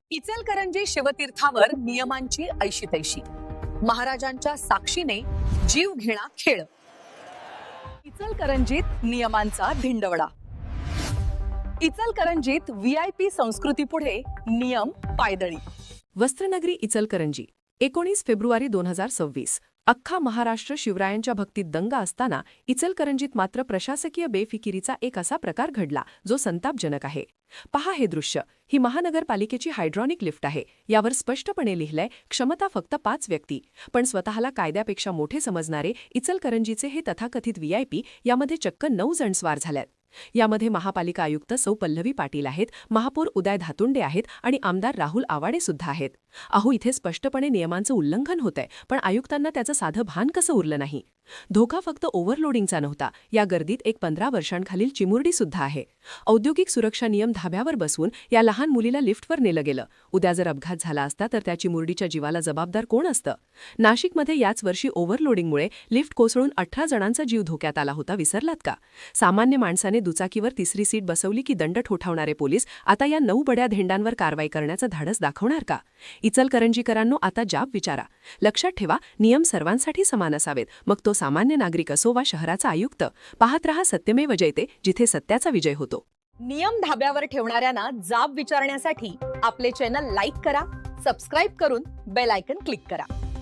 इचलकरंजी शिवतीर्थावर नियमांची ऐशी-तैशी, महाराजांच्या साक्षीने जीव घेणा खेळ. इचलकरंजीत नियमांचा धिंडवडा. इचलकरंजीत VIP संस्कृतीपुढे नियम पायदळी. वस्त्रनगरी इचलकरंजी 19 फेब्रुवारी 2026. अख्खा महाराष्ट्र शिवरायांच्या भक्तीत दंग असताना इचलकरंजीत मात्र प्रशासकीय बेफिकिरीचा एक असा प्रकार घडला जो संतापजनक आहे. पहा हे दृश्य. ही महानगरपालिकेची हायड्रॉनिक लिफ्ट आहे. यावर स्पष्टपणे लिहिलंय क्षमता फक्त 5 व्यक्ती. पण स्वतःला कायद्यापेक्षा मोठे समजणारे इचलकरंजीचे हे तथाकथित VIP यामध्ये चक्क 9 जण स्वार झाल्यात. यामध्ये महापालिका आयुक्त सौ पल्लवी पाटील आहेत, महापौर उदय धातुंडे आहेत आणि आमदार राहुल आवाडे सुद्धा आहेत. अहो, इथे स्पष्टपणे नियमांचं उल्लंघन होतंय, पण आयुक्तांना त्याचं साधं भान कसं उरलं नाही? धोका फक्त ओव्हरलोडिंगचा नव्हता. या गर्दीत एक 15 वर्षांखालील चिमुरडी सुद्धा आहे. औद्योगिक सुरक्षा नियम धाब्यावर बसवून या लहान मुलीला लिफ्टवर नेलं गेलं. उद्या जर अपघात झाला असता तर त्या चिमुरडीच्या जीवाला जबाबदार कोण असतं? नाशिकमध्ये याच वर्षी ओव्हरलोडिंगमुळे लिफ्ट कोसळून 18 जणांचा जीव धोक्यात आला होता. विसरलात का? सामान्य माणसाने दुचाकीवर 3री सीट बसवली की दंड ठोठावणारे पोलीस आता या 9 बड्या धेंडांवर कारवाई करण्याचं धाडस दाखवणार का? इचलकरंजीकरांनो, आता जाब विचारा. लक्षात ठेवा, नियम सर्वांसाठी समान असावेत, मग तो सामान्य नागरिक असो वा शहराचा आयुक्त. पाहत रहा सत्यमेव जयते, जिथे सत्याचा विजय होतो. नियम धाब्यावर ठेवणाऱ्यांना जाब विचारण्यासाठी आपले चॅनल लाईक करा, सबस्क्राईब करून बेल आयकॉन क्लिक करा.